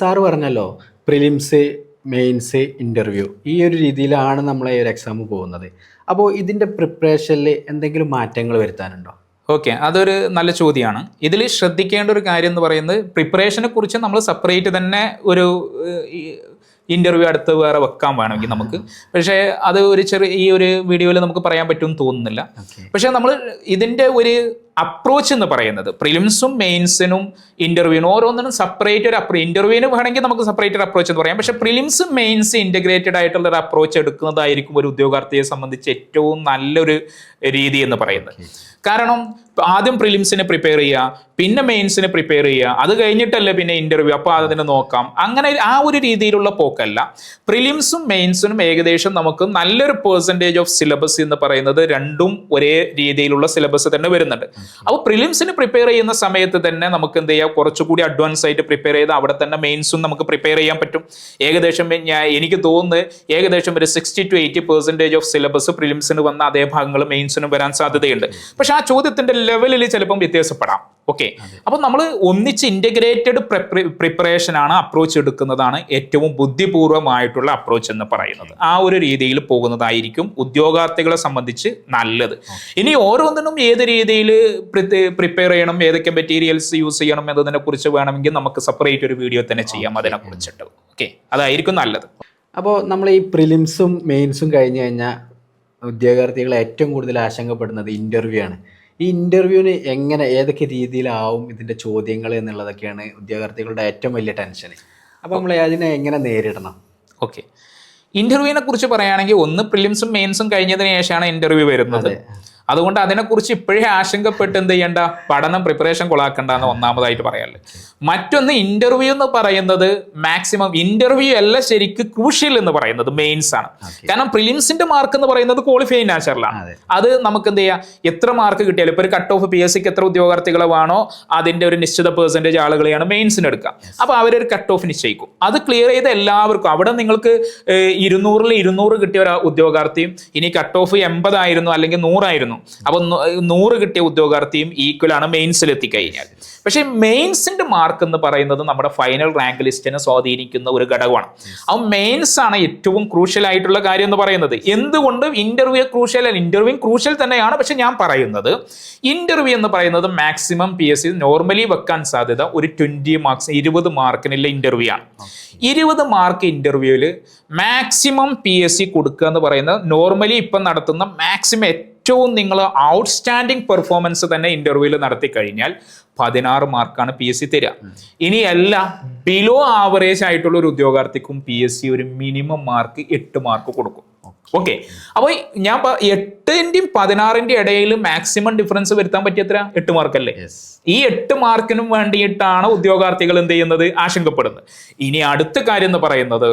Sir പറഞ്ഞല്ലോ prelims, mains, interview ഈ ഒരു രീതിയിലാണ് നമ്മളെ ഈ ഒരു എക്സാം പോകുന്നത്. അപ്പോൾ ഇതിൻ്റെ പ്രിപ്പറേഷനിൽ എന്തെങ്കിലും മാറ്റങ്ങൾ വരുത്താനുണ്ടോ? ഓക്കെ, അതൊരു നല്ല ചോദ്യമാണ്. ഇതിൽ ശ്രദ്ധിക്കേണ്ട ഒരു കാര്യം എന്ന് പറയുന്നത് പ്രിപ്പറേഷനെ കുറിച്ച് നമ്മൾ സെപ്പറേറ്റ് തന്നെ ഒരു ഇൻ്റർവ്യൂ അടുത്ത് വേറെ വെക്കാൻ വേണമെങ്കിൽ നമുക്ക്. പക്ഷേ അത് ഒരു ഈ ഒരു വീഡിയോയിൽ നമുക്ക് പറയാൻ പറ്റുമെന്ന് തോന്നുന്നില്ല. പക്ഷേ നമ്മൾ ഇതിൻ്റെ ഒരു അപ്രോച്ച് എന്ന് പറയുന്നത് പ്രിലിംസും മെയിൻസിനും ഇൻ്റർവ്യൂവിനും ഓരോന്നിനും സെപ്പറേറ്റ് ഒരു ഇൻ്റർവ്യൂവിന് വേണമെങ്കിൽ നമുക്ക് സെപ്പറേറ്റ് ഒരു അപ്രോച്ച് എന്ന് പറയാം. പക്ഷേ പ്രിലിംസും മെയിൻസ് ഇൻ്റഗ്രേറ്റഡ് ആയിട്ടുള്ള ഒരു അപ്രോച്ച് എടുക്കുന്നതായിരിക്കും ഒരു ഉദ്യോഗാർത്ഥിയെ സംബന്ധിച്ച് ഏറ്റവും നല്ലൊരു രീതി എന്ന് പറയുന്നത്. കാരണം ആദ്യം പ്രിലിംസിന് പ്രിപ്പയർ ചെയ്യുക, പിന്നെ മെയിൻസിന് പ്രിപ്പയർ ചെയ്യുക, അത് കഴിഞ്ഞിട്ടല്ലേ പിന്നെ ഇൻ്റർവ്യൂ, അപ്പോൾ അതിന് നോക്കാം. അങ്ങനെ ആ ഒരു രീതിയിലുള്ള പോക്കല്ല. പ്രിലിംസും മെയിൻസിനും ഏകദേശം നമുക്ക് നല്ലൊരു പെർസെൻറ്റേജ് ഓഫ് സിലബസ് എന്ന് പറയുന്നത് രണ്ടും ഒരേ രീതിയിലുള്ള സിലബസ് തന്നെ വരുന്നുണ്ട്. അപ്പോൾ പ്രിലിംസിന് പ്രിപ്പയർ ചെയ്യുന്ന സമയത്ത് തന്നെ നമുക്ക് എന്ത് ചെയ്യാം, കുറച്ചുകൂടി അഡ്വാൻസ് ആയിട്ട് പ്രിപ്പയർ ചെയ്ത് അവിടെ തന്നെ മെയിൻസും നമുക്ക് പ്രിപ്പയർ ചെയ്യാൻ പറ്റും. ഏകദേശം എനിക്ക് തോന്നുന്നത് ഏകദേശം ഒരു 60 to 80% ഓഫ് സിലബസ് പ്രിലിംസിന് വന്ന അതേ ഭാഗങ്ങൾ മെയിൻസിനും വരാൻ സാധ്യതയുണ്ട്. പക്ഷെ ആ ചോദ്യത്തിന്റെ ലെവലിൽ ചിലപ്പം വ്യത്യാസപ്പെടാം. ഓക്കെ, അപ്പൊ നമ്മൾ ഒന്നിച്ച് ഇന്റഗ്രേറ്റഡ് പ്രിപ്പറേഷൻ ആണ് അപ്രോച്ച് എടുക്കുന്നതാണ് ഏറ്റവും ബുദ്ധിപൂർവമായിട്ടുള്ള അപ്രോച്ച് എന്ന് പറയുന്നത്. ആ ഒരു രീതിയിൽ പോകുന്നതായിരിക്കും ഉദ്യോഗാർത്ഥികളെ സംബന്ധിച്ച് നല്ലത്. ഇനി ഓരോന്നിനും ഏത് രീതിയിൽ പ്രിപ്പയർ ചെയ്യണം, ഏതൊക്കെ മെറ്റീരിയൽസ് യൂസ് ചെയ്യണം എന്നതിനെ കുറിച്ച് വേണമെങ്കിൽ നമുക്ക് സെപ്പറേറ്റ് ഒരു വീഡിയോ തന്നെ ചെയ്യാം അതിനെ കുറിച്ചിട്ട്. ഓക്കെ, അതായിരിക്കും നല്ലത്. അപ്പോൾ നമ്മൾ ഈ പ്രിലിംസും മെയിൻസും കഴിഞ്ഞ് കഴിഞ്ഞാൽ ഉദ്യോഗാർത്ഥികൾ ഏറ്റവും കൂടുതൽ ആശങ്കപ്പെടുന്നത് ഇൻ്റർവ്യൂ ആണ്. ഈ ഇൻ്റർവ്യൂവിന് ഏതൊക്കെ രീതിയിലാവും ഇതിൻ്റെ ചോദ്യങ്ങൾ എന്നുള്ളതൊക്കെയാണ് ഉദ്യോഗാർത്ഥികളുടെ ഏറ്റവും വലിയ ടെൻഷൻ. അപ്പോൾ നമ്മൾ അതിനെ എങ്ങനെ നേരിടണം? ഓക്കെ, ഇൻ്റർവ്യൂവിനെ കുറിച്ച് പറയുകയാണെങ്കിൽ ഒന്ന് പ്രിലിംസും മെയിൻസും കഴിഞ്ഞതിന് ശേഷമാണ് ഇൻ്റർവ്യൂ വരുന്നത്. അതുകൊണ്ട് അതിനെക്കുറിച്ച് ഇപ്പോഴേ ആശങ്കപ്പെട്ട് എന്ത് ചെയ്യേണ്ട, പഠനം പ്രിപ്പറേഷൻ കൊളാക്കണ്ട എന്ന് ഒന്നാമതായിട്ട് പറയാല്ലേ. മറ്റൊന്ന് ഇൻ്റർവ്യൂ എന്ന് പറയുന്നത് മാക്സിമം ഇൻ്റർവ്യൂ അല്ല ശരിക്കും ക്രൂഷ്യൽ എന്ന് പറയുന്നത് മെയിൻസ് ആണ്. കാരണം പ്രിലിംസിന്റെ മാർക്ക് എന്ന് പറയുന്നത് ക്വാളിഫൈങ് നാച്ചുറലാണ്. അത് നമുക്ക് എന്ത് ചെയ്യാം, എത്ര മാർക്ക് കിട്ടിയാലും ഇപ്പോൾ ഒരു കട്ട് ഓഫ് PSCക്ക് എത്ര ഉദ്യോഗാർത്ഥികളെ വേണോ അതിന്റെ ഒരു നിശ്ചിത പെർസെൻറ്റേജ് ആളുകളെയാണ് മെയിൻസിന് എടുക്കുക. അപ്പോൾ അവരൊരു കട്ട് ഓഫ് നിശ്ചയിക്കും. അത് ക്ലിയർ ചെയ്ത എല്ലാവർക്കും അവിടെ നിങ്ങൾക്ക് 200-ൽ 200 കിട്ടിയ ഒരു ഉദ്യോഗാർത്ഥിയും ഇനി കട്ട് ഓഫ് 80 ആയിരുന്നു അല്ലെങ്കിൽ 100 ആയിരുന്നു, അപ്പൊ 100 കിട്ടിയ ഉദ്യോഗാർത്ഥിയും ഈക്വൽ ആണ് മെയിൻസിൽ എത്തിക്കഴിഞ്ഞാൽ. പക്ഷേ മെയിൻസിന്റെ മാർക്ക് എന്ന് പറയുന്നത് നമ്മുടെ ഫൈനൽ റാങ്ക് ലിസ്റ്റിനെ സ്വാധീനിക്കുന്ന ഒരു ഘടകമാണ്. ആ മെയിൻസ് ആണ് ഏറ്റവും ക്രൂഷ്യൽ ആയിട്ടുള്ള കാര്യം എന്ന് പറയുന്നത്. എന്തുകൊണ്ട് ഇന്റർവ്യൂ ക്രൂഷ്യൽ അല്ല, ഇന്റർവ്യൂ ക്രൂഷ്യൽ തന്നെയാണ്. പക്ഷെ ഞാൻ പറയുന്നത് ഇന്റർവ്യൂ എന്ന് പറയുന്നത് മാക്സിമം PSC നോർമലി വെക്കാൻ സാധ്യത ഒരു 20 മാർക്സ് 20 മാർക്കിനുള്ള ഇന്റർവ്യൂ ആണ്. 20 മാർക്ക് ഇന്റർവ്യൂവിൽ മാക്സിമം PSC കൊടുക്കുക എന്ന് പറയുന്നത് നോർമലി ഇപ്പം നടത്തുന്ന മാക്സിമം ഏറ്റവും നിങ്ങൾ ഔട്ട്സ്റ്റാൻഡിങ് പെർഫോമൻസ് തന്നെ ഇന്റർവ്യൂവിൽ നടത്തി കഴിഞ്ഞാൽ 16 മാർക്കാണ് PSC തരിക. ഇനി അല്ല, ബിലോ ആവറേജ് ആയിട്ടുള്ള ഒരു ഉദ്യോഗാർത്ഥിക്കും PSC ഒരു മിനിമം മാർക്ക് 8 മാർക്ക് കൊടുക്കും. ഓക്കെ, അപ്പോൾ ഞാൻ 8-ന്റെയും 16-ന്റെയും ഇടയിൽ മാക്സിമം ഡിഫറൻസ് വരുത്താൻ പറ്റിയത്ര 8 മാർക്കല്ലേ. ഈ 8 മാർക്കിനും വേണ്ടിയിട്ടാണ് ഉദ്യോഗാർത്ഥികൾ എന്ത് ചെയ്യുന്നത്, ആശങ്കപ്പെടുന്നത്. ഇനി അടുത്ത കാര്യം എന്ന് പറയുന്നത്,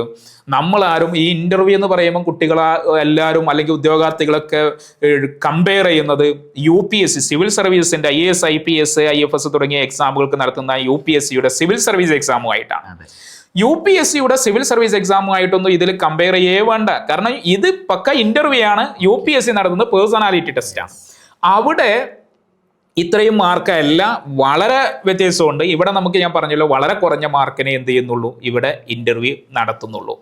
നമ്മളാരും ഈ ഇന്റർവ്യൂ എന്ന് പറയുമ്പോൾ കുട്ടികളെ എല്ലാവരും അല്ലെങ്കിൽ ഉദ്യോഗാർത്ഥികളൊക്കെ കമ്പയർ ചെയ്യുന്നത് UPSC സിവിൽ സർവീസിന്റെ IAS, IPS, IFS തുടങ്ങിയ എക്സാമുകൾക്ക് നടത്തുന്ന UPSCയുടെ സിവിൽ സർവീസ് എക്സാമുമായിട്ടാണ്. UPSCയുടെ സിവിൽ സർവീസ് എക്സാമുമായിട്ടൊന്നും ഇതിൽ കമ്പയർ ചെയ്യേ വേണ്ട. കാരണം ഇത് പക്ക ഇന്റർവ്യൂ ആണ്. UPSC നടത്തുന്നത് പേഴ്സണാലിറ്റി ടെസ്റ്റാണ്. അവിടെ ഇത്രയും മാർക്കല്ല, വളരെ വ്യത്യാസമുണ്ട്. ഇവിടെ നമുക്ക് ഞാൻ പറഞ്ഞല്ലോ വളരെ കുറഞ്ഞ മാർക്കിനെ എന്ത് ചെയ്യുന്നുള്ളൂ, ഇവിടെ ഇന്റർവ്യൂ നടത്തുന്നുള്ളൂ.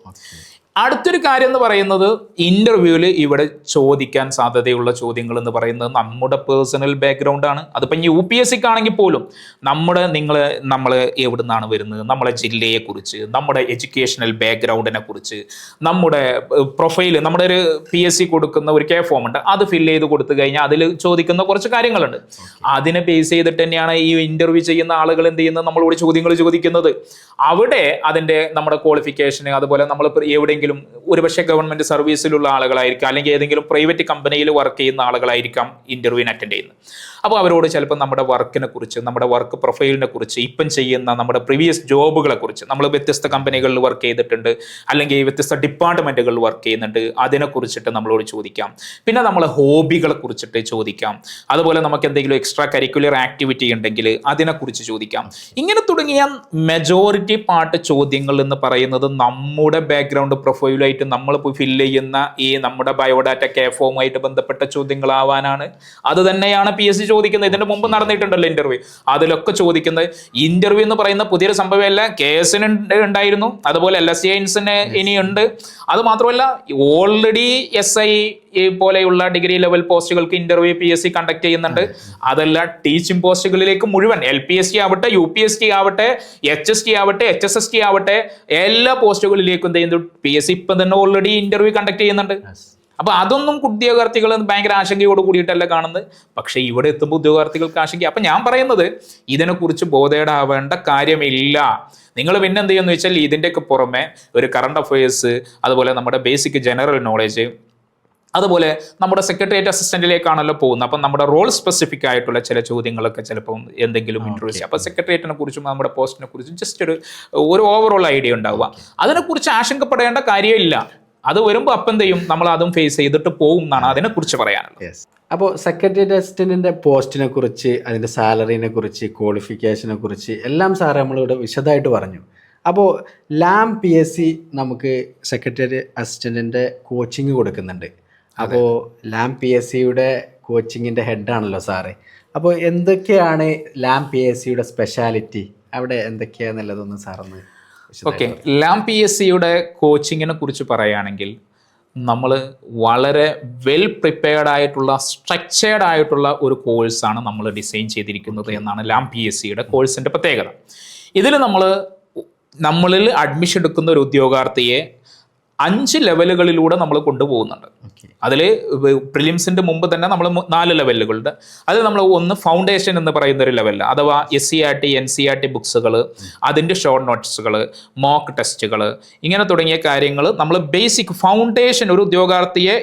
അടുത്തൊരു കാര്യം എന്ന് പറയുന്നത് ഇന്റർവ്യൂവിൽ ഇവിടെ ചോദിക്കാൻ സാധ്യതയുള്ള ചോദ്യങ്ങൾ എന്ന് പറയുന്നത് നമ്മുടെ പേഴ്സണൽ ബാക്ക്ഗ്രൗണ്ട് ആണ്. അതിപ്പം UPSCക്ക് ആണെങ്കിൽ പോലും നമ്മൾ എവിടെ നിന്നാണ് വരുന്നത്, നമ്മളെ ജില്ലയെക്കുറിച്ച്, നമ്മുടെ എഡ്യൂക്കേഷണൽ ബാക്ക്ഗ്രൗണ്ടിനെ കുറിച്ച്, നമ്മുടെ പ്രൊഫൈൽ, നമ്മുടെ ഒരു PSC കൊടുക്കുന്ന ഒരു ഫോം ഉണ്ട്, അത് ഫില്ല് ചെയ്ത് കൊടുത്തു കഴിഞ്ഞാൽ അതിൽ ചോദിക്കുന്ന കുറച്ച് കാര്യങ്ങളുണ്ട്. അതിനെ ബേസ് ചെയ്തിട്ട് തന്നെയാണ് ഈ ഇന്റർവ്യൂ ചെയ്യുന്ന ആളുകൾ എന്ത് ചെയ്യുന്നത്, നമ്മളോട് ചോദ്യങ്ങൾ ചോദിക്കുന്നത്. അവിടെ അതിൻ്റെ നമ്മുടെ ക്വാളിഫിക്കേഷന്, അതുപോലെ നമ്മൾ എവിടെയെങ്കിലും ഒരുപക്ഷെ ഗവൺമെന്റ് സർവീസിലുള്ള ആളുകളായിരിക്കാം, അല്ലെങ്കിൽ ഏതെങ്കിലും പ്രൈവറ്റ് കമ്പനിയിൽ വർക്ക് ചെയ്യുന്ന ആളുകളായിരിക്കാം ഇന്റർവ്യൂവിന് അറ്റൻഡ് ചെയ്യുന്നത്. അപ്പോൾ അവരോട് ചിലപ്പോൾ നമ്മുടെ വർക്കിനെ കുറിച്ച്, നമ്മുടെ വർക്ക് പ്രൊഫൈലിനെ കുറിച്ച്, ഇപ്പം ചെയ്യുന്ന നമ്മുടെ പ്രീവിയസ് ജോബുകളെ കുറിച്ച്, നമ്മൾ വ്യത്യസ്ത കമ്പനികളിൽ വർക്ക് ചെയ്തിട്ടുണ്ട് അല്ലെങ്കിൽ വ്യത്യസ്ത ഡിപ്പാർട്ട്മെന്റുകളിൽ വർക്ക് ചെയ്യുന്നുണ്ട്, അതിനെക്കുറിച്ചിട്ട് നമ്മളോട് ചോദിക്കാം. പിന്നെ നമ്മളെ ഹോബികളെ കുറിച്ചിട്ട് ചോദിക്കാം. അതുപോലെ നമുക്ക് എന്തെങ്കിലും എക്സ്ട്രാ കരിക്കുലർ ആക്ടിവിറ്റി ഉണ്ടെങ്കിൽ അതിനെക്കുറിച്ച് ചോദിക്കാം. ഇങ്ങനെ തുടങ്ങിയ മെജോറിറ്റി പാർട്ട് ചോദ്യങ്ങൾ എന്ന് പറയുന്നത് നമ്മുടെ ബാക്ക്ഗ്രൗണ്ട്, പ്രൊഫൈലായിട്ട് നമ്മൾ പോയി ഫില്ല് ചെയ്യുന്ന ഈ നമ്മുടെ ബയോഡാറ്റ ഫോമുമായിട്ട് ബന്ധപ്പെട്ട ചോദ്യങ്ങളാവാനാണ്. അത് തന്നെയാണ് PSC ചോദിക്കുന്നത്. ഇതിന്റെ മുമ്പ് നടന്നിട്ടുണ്ടല്ലോ ഇന്റർവ്യൂ, അതിലൊക്കെ ചോദിക്കുന്നത് ഇന്റർവ്യൂ എന്ന് പറയുന്ന പുതിയൊരു സംഭവമല്ല. KS ഉണ്ടായിരുന്നു, അതുപോലെ LSINസിന് ഇനിയുണ്ട്. അത് മാത്രമല്ല ഓൾറെഡി SI പോലെയുള്ള ഡിഗ്രി ലെവൽ പോസ്റ്റുകൾക്ക് ഇന്റർവ്യൂ PSC കണ്ടക്ട് ചെയ്യുന്നുണ്ട്. അതല്ല ടീച്ചിങ് പോസ്റ്റുകളിലേക്ക് മുഴുവൻ LPST ആവട്ടെ, UPST ആവട്ടെ, HST ആവട്ടെ, HSST ആവട്ടെ, എല്ലാ പോസ്റ്റുകളിലേക്കും എന്ത് ചെയ്യുന്നു PSC ഇപ്പം തന്നെ ഓൾറെഡി ഇന്റർവ്യൂ കണ്ടക്ട് ചെയ്യുന്നുണ്ട്. അപ്പൊ അതൊന്നും ഉദ്യോഗാർത്ഥികൾ ഭയങ്കര ആശങ്കയോട് കൂടിയിട്ടല്ല കാണുന്നത്. പക്ഷെ ഇവിടെ എത്തുമ്പോൾ ഉദ്യോഗാർത്ഥികൾക്ക് ആശങ്ക. അപ്പൊ ഞാൻ പറയുന്നത് ഇതിനെക്കുറിച്ച് ബോധേടാവേണ്ട കാര്യമില്ല. നിങ്ങൾ പിന്നെ എന്ത് ചെയ്യുമെന്ന് വെച്ചാൽ ഇതിൻ്റെയൊക്കെ പുറമെ ഒരു കറണ്ട് അഫയേഴ്സ്, അതുപോലെ നമ്മുടെ ബേസിക് ജനറൽ നോളേജ്, അതുപോലെ നമ്മുടെ സെക്രട്ടേറിയറ്റ് അസിസ്റ്റന്റിലേക്കാണല്ലോ പോകുന്നത്. അപ്പം നമ്മുടെ റോൾ സ്പെസിഫിക് ആയിട്ടുള്ള ചില ചോദ്യങ്ങളൊക്കെ ചിലപ്പം എന്തെങ്കിലും ഇൻട്രൊഡ്യൂസ് ചെയ്യാം. അപ്പം സെക്രട്ടേറിയറ്റിനെ കുറിച്ചും നമ്മുടെ പോസ്റ്റിനെ കുറിച്ചും ജസ്റ്റ് ഒരു ഓവറോൾ ഐഡിയ ഉണ്ടാവുക. അതിനെക്കുറിച്ച് ആശങ്കപ്പെടേണ്ട കാര്യമില്ല. അത് വരുമ്പോൾ അപ്പം എന്ത് ചെയ്യും, നമ്മൾ അതും ഫേസ് ചെയ്തിട്ട് പോകും എന്നാണ് അതിനെക്കുറിച്ച് പറയാനുള്ളത്. അപ്പോൾ സെക്രട്ടേറിയറ്റ് അസിസ്റ്റന്റിന്റെ പോസ്റ്റിനെ കുറിച്ച്, അതിൻ്റെ സാലറിനെ കുറിച്ച്, ക്വാളിഫിക്കേഷനെ കുറിച്ച് എല്ലാം സാറ് നമ്മളിവിടെ വിശദമായിട്ട് പറഞ്ഞു. അപ്പോൾ LAM PSC നമുക്ക് സെക്രട്ടേറിയറ്റ് അസിസ്റ്റന്റിന്റെ കോച്ചിങ് കൊടുക്കുന്നുണ്ട്. അപ്പോൾ LAM PSCയുടെ കോച്ചിങ്ങിൻ്റെ ഹെഡാണല്ലോ സാറ്. അപ്പോൾ എന്തൊക്കെയാണ് LAM PSCയുടെ സ്പെഷ്യാലിറ്റി, അവിടെ എന്തൊക്കെയാണെന്നുള്ളതൊന്ന് സാറൊന്ന്. ഓക്കെ, LAM PSCയുടെ കോച്ചിങ്ങിനെ കുറിച്ച് പറയുകയാണെങ്കിൽ നമ്മൾ വളരെ വെൽ പ്രിപ്പയർഡ് ആയിട്ടുള്ള സ്ട്രക്ചേർഡ് ആയിട്ടുള്ള ഒരു കോഴ്സാണ് നമ്മൾ ഡിസൈൻ ചെയ്തിരിക്കുന്നത് എന്നാണ് LAM PSCയുടെ കോഴ്സിൻ്റെ പ്രത്യേകത. ഇതിൽ നമ്മളിൽ അഡ്മിഷൻ എടുക്കുന്ന ഒരു ഉദ്യോഗാർത്ഥിയെ 5 ലെവലുകളിലൂടെ നമ്മൾ കൊണ്ടുപോകുന്നുണ്ട്. അതിൽ പ്രിലിംസിൻ്റെ മുമ്പ് തന്നെ നമ്മൾ 4 ലെവലുകളുണ്ട്. അതിൽ നമ്മൾ ഒന്ന് ഫൗണ്ടേഷൻ എന്ന് പറയുന്ന ഒരു ലെവലിൽ, അഥവാ SCERT NCERT ബുക്സുകൾ, അതിൻ്റെ ഷോർട്ട് നോട്ട്സുകൾ, മോക്ക് ടെസ്റ്റുകൾ, ഇങ്ങനെ തുടങ്ങിയ കാര്യങ്ങൾ നമ്മൾ ബേസിക് ഫൗണ്ടേഷൻ, ഒരു ഉദ്യോഗാർത്ഥിയെ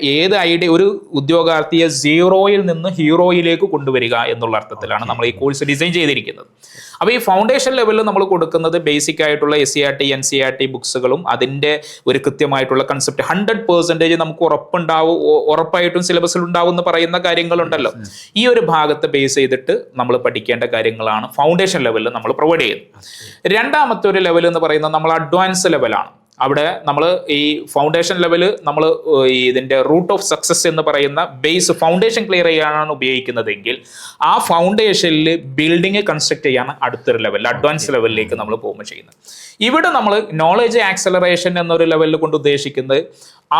ഒരു ഉദ്യോഗാർത്ഥിയെ 0-യിൽ നിന്ന് ഹീറോയിലേക്ക് കൊണ്ടുവരിക എന്നുള്ള അർത്ഥത്തിലാണ് നമ്മൾ ഈ കോഴ്സ് ഡിസൈൻ ചെയ്തിരിക്കുന്നത്. അപ്പോൾ ഈ ഫൗണ്ടേഷൻ ലെവലിൽ നമ്മൾ കൊടുക്കുന്നത് ബേസിക് ആയിട്ടുള്ള SCERT NCERT ബുക്സുകളും അതിൻ്റെ ഒരു കൃത്യമായിട്ടുള്ള കൺസെപ്റ്റ് 100% നമുക്ക് ഉറപ്പായിട്ടും സിലബസിൽ ഉണ്ടാവും എന്ന് പറയുന്ന കാര്യങ്ങളുണ്ടല്ലോ. ഈ ഒരു ഭാഗത്തെ ബേസ് ചെയ്തിട്ട് നമ്മൾ പഠിക്കേണ്ട കാര്യങ്ങളാണ് ഫൗണ്ടേഷൻ ലെവലിൽ നമ്മൾ പ്രൊവൈഡ് ചെയ്യുന്നത്. രണ്ടാമത്തെ ഒരു ലെവൽ എന്ന് പറയുന്നത് നമ്മൾ അഡ്വാൻസ് ലെവലാണ്. അവിടെ നമ്മൾ ഈ ഫൗണ്ടേഷൻ ലെവല് നമ്മൾ ഇതിൻ്റെ റൂട്ട് ഓഫ് സക്സസ് എന്ന് പറയുന്ന ബേസ് ഫൗണ്ടേഷൻ ക്ലിയർ ചെയ്യാനാണ് ഉപയോഗിക്കുന്നതെങ്കിൽ ആ ഫൗണ്ടേഷനിൽ ബിൽഡിങ് കൺസ്ട്രക്ട് ചെയ്യാൻ അടുത്തൊരു ലെവൽ, അഡ്വാൻസ് ലെവലിലേക്ക് നമ്മൾ പോകുമ്പോൾ ചെയ്യുന്നത്. ഇവിടെ നമ്മൾ നോളേജ് ആക്സലറേഷൻ എന്നൊരു ലെവലിൽ കൊണ്ട് ഉദ്ദേശിക്കുന്നത്,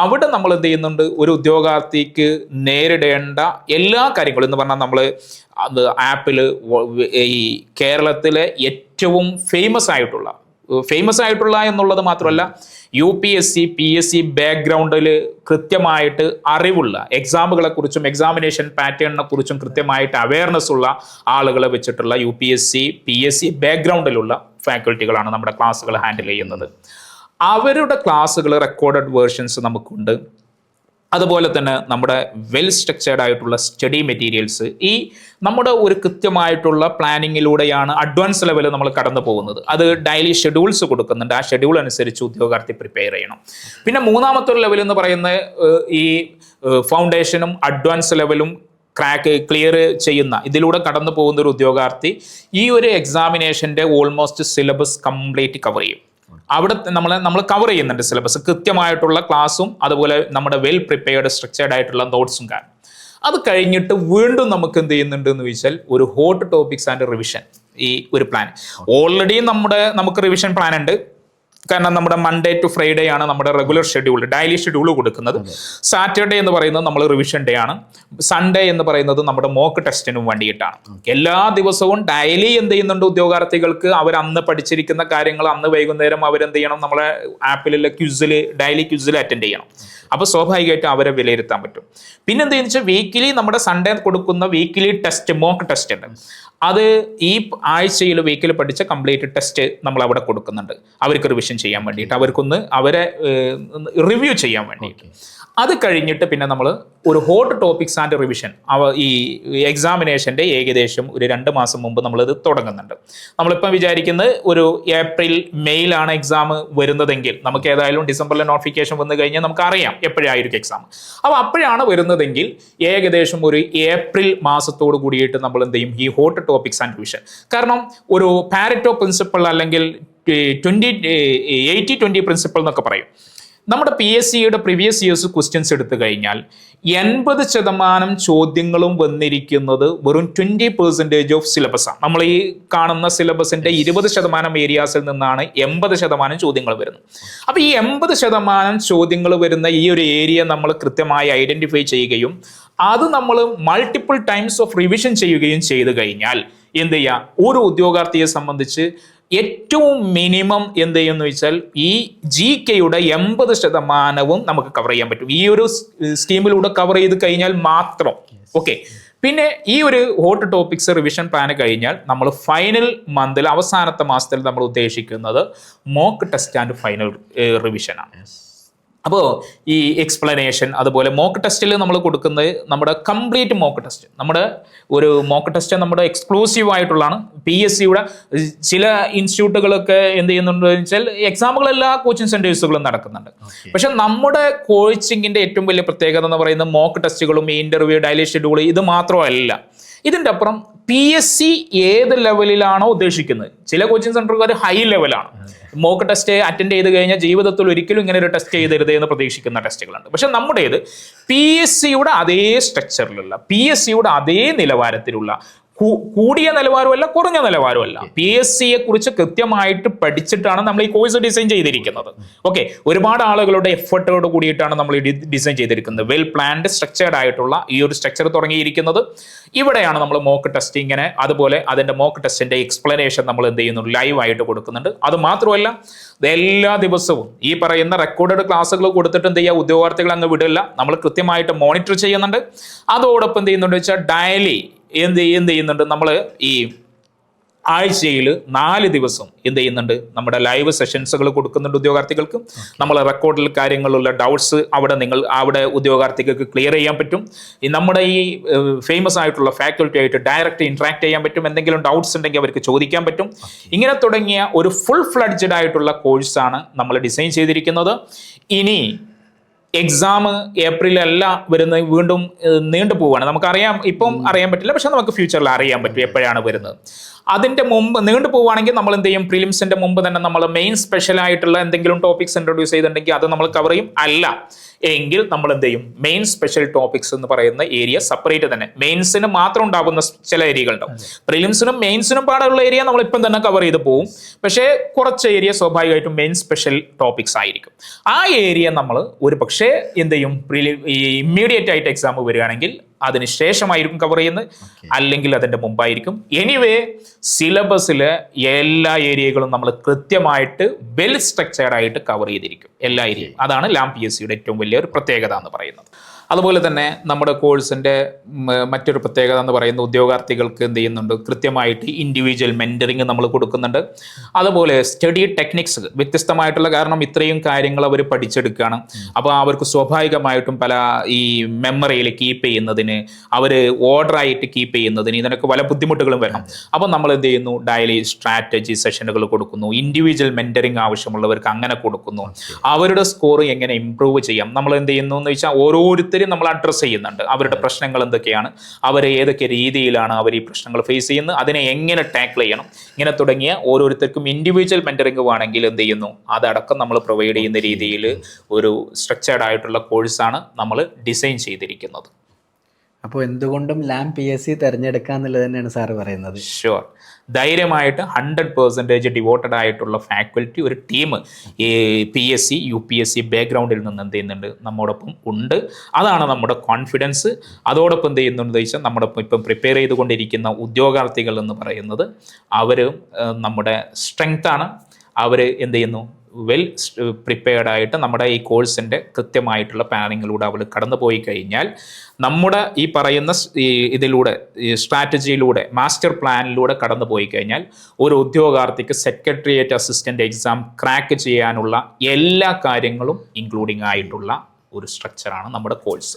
അവിടെ നമ്മൾ എന്ത് ചെയ്യുന്നുണ്ട്, ഒരു ഉദ്യോഗാർത്ഥിക്ക് നേരിടേണ്ട എല്ലാ കാര്യങ്ങളും എന്ന് പറഞ്ഞാൽ നമ്മൾ ആപ്പിൽ ഈ കേരളത്തിലെ ഏറ്റവും ഫേമസ് ആയിട്ടുള്ള എന്നുള്ളത് മാത്രമല്ല UPSC PSC ബാക്ക്ഗ്രൗണ്ടിൽ കൃത്യമായിട്ട് അറിവുള്ള, എക്സാമുകളെ കുറിച്ചും എക്സാമിനേഷൻ പാറ്റേണിനെ കുറിച്ചും കൃത്യമായിട്ട് അവയർനെസ് ഉള്ള ആളുകളെ വെച്ചിട്ടുള്ള UPSC PSC ബാക്ക്ഗ്രൗണ്ടിലുള്ള ഫാക്കൽറ്റികളാണ് നമ്മുടെ ക്ലാസ്സുകൾ ഹാൻഡിൽ ചെയ്യുന്നത്. അവരുടെ ക്ലാസ്സുകൾ റെക്കോർഡഡ് വേർഷൻസ് നമുക്കുണ്ട്. അതുപോലെ തന്നെ നമ്മുടെ വെൽ സ്ട്രക്ചേർഡ് ആയിട്ടുള്ള സ്റ്റഡി മെറ്റീരിയൽസ്, ഈ നമ്മുടെ ഒരു കൃത്യമായിട്ടുള്ള പ്ലാനിങ്ങിലൂടെയാണ് അഡ്വാൻസ് ലെവൽ നമ്മൾ കടന്നു പോകുന്നത്. അത് ഡെയിലി ഷെഡ്യൂൾസ് കൊടുക്കുന്നുണ്ട്. ആ ഷെഡ്യൂൾ അനുസരിച്ച് ഉദ്യോഗാർത്ഥി പ്രിപ്പയർ ചെയ്യണം. പിന്നെ മൂന്നാമത്തെ ഒരു ലെവൽ എന്ന് പറയുന്നത് ഈ ഫൗണ്ടേഷനും അഡ്വാൻസ് ലെവലും ക്ലിയർ ചെയ്യുന്ന, ഇതിലൂടെ കടന്നു പോകുന്ന ഒരു ഉദ്യോഗാർത്ഥി ഈ ഒരു എക്സാമിനേഷൻ്റെ ഓൾമോസ്റ്റ് സിലബസ് കംപ്ലീറ്റ് കവർ ചെയ്യും. അവിടെ നമ്മൾ കവർ ചെയ്യുന്നുണ്ട് സിലബസ്, കൃത്യമായിട്ടുള്ള ക്ലാസ്സും അതുപോലെ നമ്മുടെ വെൽ പ്രിപ്പയർഡ് സ്ട്രക്ചേർഡ് ആയിട്ടുള്ള നോട്ട്സും കാരണം. അത് കഴിഞ്ഞിട്ട് വീണ്ടും നമുക്ക് എന്ത് ചെയ്യുന്നുണ്ട് എന്ന് ചോദിച്ചാൽ ഒരു ഹോട്ട് ടോപ്പിക്സ് ആൻഡ് റിവിഷൻ, ഈ ഒരു പ്ലാൻ ഓൾറെഡി നമുക്ക് റിവിഷൻ പ്ലാൻ ഉണ്ട്. കാരണം നമ്മുടെ മൺഡേ ടു ഫ്രൈഡേ ആണ് നമ്മുടെ റെഗുലർ ഷെഡ്യൂൾ, ഡെയിലി ഷെഡ്യൂൾ കൊടുക്കുന്നത്. സാറ്റർഡേ എന്ന് പറയുന്നത് നമ്മൾ റിവിഷൻ ഡേ ആണ്. സൺഡേ എന്ന് പറയുന്നത് നമ്മുടെ മോക്ക് ടെസ്റ്റിനും വേണ്ടിയിട്ടാണ്. എല്ലാ ദിവസവും ഡെയിലി എന്ത് ചെയ്യുന്നുണ്ട്, ഉദ്യോഗാർത്ഥികൾക്ക് അവർ അന്ന് പഠിച്ചിരിക്കുന്ന കാര്യങ്ങൾ അന്ന് വൈകുന്നേരം അവരെന്ത് ചെയ്യണം, നമ്മളെ ആപ്പിലുള്ള ഡെയിലി ക്വിസിൽ അറ്റൻഡ് ചെയ്യണം. അപ്പോൾ സ്വാഭാവികമായിട്ടും അവരെ വിലയിരുത്താൻ പറ്റും. പിന്നെ എന്താണെന്ന് വെച്ചാൽ വീക്കിലി നമ്മുടെ സൺഡേ കൊടുക്കുന്ന വീക്കിലി ടെസ്റ്റ്, മോക്ക് ടെസ്റ്റ് ഉണ്ട്. അത് ഈ ആഴ്ചയിൽ വീക്കിൽ പഠിച്ച കംപ്ലീറ്റ് ടെസ്റ്റ് നമ്മൾ അവിടെ കൊടുക്കുന്നുണ്ട്, അവർക്ക് റിവിഷൻ ചെയ്യാൻ വേണ്ടിയിട്ട്, അവരെ റിവ്യൂ ചെയ്യാൻ വേണ്ടിയിട്ട്. അത് കഴിഞ്ഞിട്ട് പിന്നെ നമ്മൾ ഒരു ഹോട്ട് ടോപ്പിക്സ് ആൻഡ് റിവിഷൻ ഈ എക്സാമിനേഷൻ്റെ ഏകദേശം ഒരു 2 മാസം മുമ്പ് നമ്മളിത് തുടങ്ങുന്നുണ്ട്. നമ്മളിപ്പം വിചാരിക്കുന്നത് ഒരു ഏപ്രിൽ മെയിലാണ് എക്സാം വരുന്നതെങ്കിൽ, നമുക്ക് ഏതായാലും ഡിസംബറിലെ നോട്ടിഫിക്കേഷൻ വന്നു കഴിഞ്ഞാൽ നമുക്കറിയാം എപ്പോഴായിരിക്കും എക്സാം. അപ്പോൾ അപ്പോഴാണ് വരുന്നതെങ്കിൽ ഏകദേശം ഒരു ഏപ്രിൽ മാസത്തോട് കൂടിയിട്ട് നമ്മൾ എന്ത് ചെയ്യും, ഈ ഹോട്ട് ടോപ്പിക്സ് ആൻഡ് റിവിഷൻ. കാരണം ഒരു പാരറ്റോ പ്രിൻസിപ്പിൾ അല്ലെങ്കിൽ 80-20 പ്രിൻസിപ്പിൾ എന്നൊക്കെ പറയും. നമ്മുടെ PSCയുടെ പ്രീവിയസ് ഇയേഴ്സ് ക്വസ്റ്റ്യൻസ് എടുത്തു കഴിഞ്ഞാൽ 80% ചോദ്യങ്ങളും വന്നിരിക്കുന്നത് വെറും 20% ഓഫ് സിലബസാണ്. നമ്മൾ ഈ കാണുന്ന സിലബസിന്റെ 20% ഏരിയാസിൽ നിന്നാണ് 80% ചോദ്യങ്ങൾ വരുന്നത്. അപ്പൊ ഈ 80% ചോദ്യങ്ങൾ വരുന്ന ഈ ഒരു ഏരിയ നമ്മൾ കൃത്യമായി ഐഡന്റിഫൈ ചെയ്യുകയും അത് നമ്മൾ മൾട്ടിപ്പിൾ ടൈംസ് ഓഫ് റിവിഷൻ ചെയ്യുകയും ചെയ്തു കഴിഞ്ഞാൽ എന്ത് ചെയ്യുക, ഒരു ഉദ്യോഗാർത്ഥിയെ സംബന്ധിച്ച് ഏറ്റവും മിനിമം എന്ത് ചെയ്യുമെന്ന് വെച്ചാൽ ഈ GKയുടെ 80% നമുക്ക് കവർ ചെയ്യാൻ പറ്റും ഈ ഒരു സ്കീമിലൂടെ കവർ ചെയ്ത് കഴിഞ്ഞാൽ മാത്രം. ഓക്കെ, പിന്നെ ഈ ഒരു ഹോട്ട് ടോപ്പിക്സ് റിവിഷൻ പ്ലാൻ കഴിഞ്ഞാൽ നമ്മൾ ഫൈനൽ മന്തിൽ അവസാനത്തെ മാസത്തിൽ നമ്മൾ ഉദ്ദേശിക്കുന്നത് മോക്ക് ടെസ്റ്റ് ആൻഡ് ഫൈനൽ റിവിഷനാണ്. അപ്പോൾ ഈ എക്സ്പ്ലനേഷൻ അതുപോലെ മോക്ക് ടെസ്റ്റിൽ നമ്മൾ കൊടുക്കുന്നത് നമ്മുടെ കംപ്ലീറ്റ് മോക്ക് ടെസ്റ്റ്, നമ്മുടെ ഒരു മോക്ക് ടെസ്റ്റ് നമ്മുടെ എക്സ്ക്ലൂസീവ് ആയിട്ടുള്ളതാണ്. PSCയുടെ ചില ഇൻസ്റ്റിറ്റ്യൂട്ടുകളൊക്കെ എന്ത് ചെയ്യുന്നുണ്ട് വെച്ചാൽ എക്സാമുകൾ എല്ലാ കോച്ചിങ് സെന്റേഴ്സുകളും നടക്കുന്നുണ്ട്. പക്ഷെ നമ്മുടെ കോച്ചിങ്ങിന്റെ ഏറ്റവും വലിയ പ്രത്യേകത എന്ന് പറയുന്നത് മോക്ക് ടെസ്റ്റുകളും ഇന്റർവ്യൂ ഡെയിലി ഷെഡ്യൂൾ ഇത് മാത്രമല്ല. ഇതിൻ്റെ അപ്പുറം PSC ഏത് ലെവലിലാണോ ഉദ്ദേശിക്കുന്നത്, ചില കോച്ചിങ് സെന്ററുകാർ ഹൈ ലെവലാണ്, മോക്ക് ടെസ്റ്റ് അറ്റൻഡ് ചെയ്ത് കഴിഞ്ഞാൽ ജീവിതത്തിൽ ഒരിക്കലും ഇങ്ങനെ ഒരു ടെസ്റ്റ് ചെയ്തരുത് എന്ന് പ്രതീക്ഷിക്കുന്ന ടെസ്റ്റുകളുണ്ട്. പക്ഷെ നമ്മുടേത് PSCയുടെ അതേ സ്ട്രക്ചറിലുള്ള PSCയുടെ അതേ നിലവാരത്തിലുള്ള കൂടിയ നിലവാരമല്ല കുറഞ്ഞ നിലവാരമല്ല, PSCയെ കുറിച്ച് കൃത്യമായിട്ട് പഠിച്ചിട്ടാണ് നമ്മൾ ഈ കോഴ്സ് ഡിസൈൻ ചെയ്തിരിക്കുന്നത്. ഓക്കെ, ഒരുപാട് ആളുകളുടെ എഫർട്ടോട് കൂടിയിട്ടാണ് നമ്മൾ ഡിസൈൻ ചെയ്തിരിക്കുന്നത്. വെൽ പ്ലാൻഡ് സ്ട്രക്ചേർഡ് ആയിട്ടുള്ള ഈ ഒരു സ്ട്രക്ചർ തുടങ്ങിയിരിക്കുന്നത് ഇവിടെയാണ്. നമ്മൾ മോക്ക് ടെസ്റ്റ് ഇങ്ങനെ അതുപോലെ അതിന്റെ മോക്ക് ടെസ്റ്റിന്റെ എക്സ്പ്ലനേഷൻ നമ്മൾ എന്ത് ചെയ്യുന്നു, ലൈവ് ആയിട്ട് കൊടുക്കുന്നുണ്ട്. അത് മാത്രമല്ല എല്ലാ ദിവസവും ഈ പറയുന്ന റെക്കോർഡഡ് ക്ലാസ്സുകൾ കൊടുത്തിട്ട് എന്ത് ചെയ്യുക, ഉദ്യോഗാർത്ഥികൾ അങ്ങ് വിടില്ല, നമ്മൾ കൃത്യമായിട്ട് മോണിറ്റർ ചെയ്യുന്നുണ്ട്. അതോടൊപ്പം എന്ത് ചെയ്യുന്നുണ്ട് വെച്ചാൽ ഡെയിലി എന്ത് ചെയ്യുന്നുണ്ട്, നമ്മൾ ഈ ആഴ്ചയിൽ 4 ദിവസം എന്ത് ചെയ്യുന്നുണ്ട്, നമ്മുടെ ലൈവ് സെഷൻസുകൾ കൊടുക്കുന്നുണ്ട് ഉദ്യോഗാർത്ഥികൾക്ക്. നമ്മൾ റെക്കോർഡിൽ കാര്യങ്ങളുള്ള ഡൗട്ട്സ് അവിടെ ഉദ്യോഗാർത്ഥികൾക്ക് ക്ലിയർ ചെയ്യാൻ പറ്റും. നമ്മുടെ ഈ ഫേമസ് ആയിട്ടുള്ള ഫാക്കൽറ്റി ആയിട്ട് ഡയറക്റ്റ് ഇന്ററാക്ട് ചെയ്യാൻ പറ്റും. എന്തെങ്കിലും ഡൗട്ട്സ് ഉണ്ടെങ്കിൽ അവർക്ക് ചോദിക്കാൻ പറ്റും. ഇങ്ങനെ തുടങ്ങിയ ഒരു ഫുൾ ഫ്ലഡ്ജഡ് ആയിട്ടുള്ള കോഴ്സാണ് നമ്മൾ ഡിസൈൻ ചെയ്തിരിക്കുന്നത്. ഇനി എക്സാം ഏപ്രിലല്ല വരുന്നത്, വീണ്ടും നീണ്ടു പോവുകയാണ്. നമുക്കറിയാം, ഇപ്പം അറിയാൻ പറ്റില്ല, പക്ഷെ നമുക്ക് ഫ്യൂച്ചറിൽ അറിയാൻ പറ്റും എപ്പോഴാണ് വരുന്നത്. അതിന്റെ മുമ്പ് നീണ്ടു പോവുകയാണെങ്കിൽ നമ്മൾ എന്ത് ചെയ്യും, പ്രിലിംസിന്റെ മുമ്പ് തന്നെ നമ്മൾ മെയിൻ സ്പെഷ്യൽ ആയിട്ടുള്ള എന്തെങ്കിലും ടോപ്പിക്സ് ഇൻട്രൊഡ്യൂസ് ചെയ്തിട്ടുണ്ടെങ്കിൽ അത് നമ്മൾ കവർ ചെയ്യും. അല്ല എങ്കിൽ നമ്മൾ എന്ത് ചെയ്യും, മെയിൻ സ്പെഷ്യൽ ടോപ്പിക്സ് എന്ന് പറയുന്ന ഏരിയ സെപ്പറേറ്റ് തന്നെ, മെയിൻസിന് മാത്രം ഉണ്ടാകുന്ന ചില ഏരിയകളുണ്ടാവും. പ്രിലിംസിനും മെയിൻസിനും പാടുള്ള ഏരിയ നമ്മൾ ഇപ്പം തന്നെ കവർ ചെയ്ത് പോകും. പക്ഷേ കുറച്ച് ഏരിയ സ്വാഭാവികമായിട്ടും മെയിൻ സ്പെഷ്യൽ ടോപ്പിക്സ് ആയിരിക്കും. ആ ഏരിയ നമ്മൾ ഒരു പക്ഷേ എന്ത് ചെയ്യും, ഇമ്മീഡിയറ്റ് ആയിട്ട് എക്സാം വരികയാണെങ്കിൽ അതിന് ശേഷമായിരിക്കും കവർ ചെയ്യുന്നത്, അല്ലെങ്കിൽ അതിന്റെ മുമ്പായിരിക്കും. എനിവേ സിലബസിലെ എല്ലാ ഏരിയകളും നമ്മൾ കൃത്യമായിട്ട് വെൽ സ്ട്രക്ചേർഡ് ആയിട്ട് കവർ ചെയ്തിരിക്കും, എല്ലാ ഏരിയയും. അതാണ് ലാം PSCയുടെ ഏറ്റവും വലിയൊരു പ്രത്യേകത എന്ന് പറയുന്നത്. അതുപോലെ തന്നെ നമ്മുടെ കോഴ്സിന്റെ മറ്റൊരു പ്രത്യേകത എന്ന് പറയുന്നത് ഉദ്യോഗാർത്ഥികൾക്ക് എന്ത് ചെയ്യുന്നുണ്ട്, കൃത്യമായിട്ട് ഇൻഡിവിജ്വൽ മെന്ററിങ് നമ്മൾ കൊടുക്കുന്നുണ്ട്. അതുപോലെ സ്റ്റഡി ടെക്നിക്സ് വ്യത്യസ്തമായിട്ടുള്ള, കാരണം ഇത്രയും കാര്യങ്ങൾ അവർ പഠിച്ചെടുക്കുകയാണ്. അപ്പോൾ അവർക്ക് സ്വാഭാവികമായിട്ടും പല ഈ മെമ്മറിയിൽ കീപ്പ് ചെയ്യുന്നതിന്, അവർ ഓർഡറായിട്ട് കീപ്പ് ചെയ്യുന്നതിന് ഇതിനൊക്കെ പല ബുദ്ധിമുട്ടുകളും വരണം. അപ്പോൾ നമ്മൾ എന്ത് ചെയ്യുന്നു, ഡെയിലി സ്ട്രാറ്റജി സെഷനുകൾ കൊടുക്കുന്നു, ഇൻഡിവിജ്വൽ മെന്ററിങ് ആവശ്യമുള്ളവർക്ക് അങ്ങനെ കൊടുക്കുന്നു. അവരുടെ സ്കോർ എങ്ങനെ ഇംപ്രൂവ് ചെയ്യാം, നമ്മൾ എന്ത് ചെയ്യുന്നു എന്ന് വെച്ചാൽ ഓരോരുത്തരും നമ്മൾ അഡ്രസ്സ് ചെയ്യുന്നുണ്ട്. അവരുടെ പ്രശ്നങ്ങൾ എന്തൊക്കെയാണ്, അവർ ഏതൊക്കെ രീതിയിലാണ് അവർ ഈ പ്രശ്നങ്ങൾ ഫേസ് ചെയ്യുന്നത്, അതിനെ എങ്ങനെ ടാക്കിൾ ചെയ്യണം, ഇങ്ങനെ തുടങ്ങിയ ഓരോരുത്തർക്കും ഇൻഡിവിജ്വൽ മെന്ററിംഗ് വേണമെങ്കിൽ എന്ത് ചെയ്യുന്നു, അതടക്കം നമ്മൾ പ്രൊവൈഡ് ചെയ്യുന്ന രീതിയിൽ ഒരു സ്ട്രക്ചേർഡ് ആയിട്ടുള്ള കോഴ്സാണ് നമ്മൾ ഡിസൈൻ ചെയ്തിരിക്കുന്നത്. അപ്പോൾ എന്തുകൊണ്ടും ലാം PSC തിരഞ്ഞെടുക്കുക എന്നുള്ളത് തന്നെയാണ് സാറ് പറയുന്നത്. ഷുവർ, ധൈര്യമായിട്ട് 100% ഡിവോട്ടഡ് ആയിട്ടുള്ള ഫാക്കൽറ്റി, ഒരു ടീം ഈ PSC UPSC ബാക്ക്ഗ്രൗണ്ടിൽ നിന്ന് എന്ത് ചെയ്യുന്നുണ്ട്, നമ്മോടൊപ്പം ഉണ്ട്. അതാണ് നമ്മുടെ കോൺഫിഡൻസ്. അതോടൊപ്പം എന്ത് ചെയ്യുന്നുണ്ട് വെച്ചാൽ നമ്മോടൊപ്പം ഇപ്പം പ്രിപ്പയർ ചെയ്തുകൊണ്ടിരിക്കുന്ന ഉദ്യോഗാർത്ഥികൾ എന്ന് പറയുന്നത് അവർ നമ്മുടെ സ്ട്രെങ്ത്താണ്. അവർ എന്ത് ചെയ്യുന്നു, വെൽ പ്രിപ്പയർഡ് ആയിട്ട് നമ്മുടെ ഈ കോഴ്സിൻ്റെ കൃത്യമായിട്ടുള്ള പ്ലാനിങ്ങിലൂടെ അവർ കടന്നു പോയി കഴിഞ്ഞാൽ നമ്മുടെ ഈ പറയുന്ന ഇതിലൂടെ, ഈ സ്ട്രാറ്റജിയിലൂടെ, മാസ്റ്റർ പ്ലാനിലൂടെ കടന്നു പോയി കഴിഞ്ഞാൽ ഒരു ഉദ്യോഗാർത്ഥിക്ക് സെക്രട്ടേറിയറ്റ് അസിസ്റ്റൻ്റ് എക്സാം ക്രാക്ക് ചെയ്യാനുള്ള എല്ലാ കാര്യങ്ങളും ഇൻക്ലൂഡിംഗ് ആയിട്ടുള്ള ഒരു സ്ട്രക്ചറാണ് നമ്മുടെ കോഴ്സ്.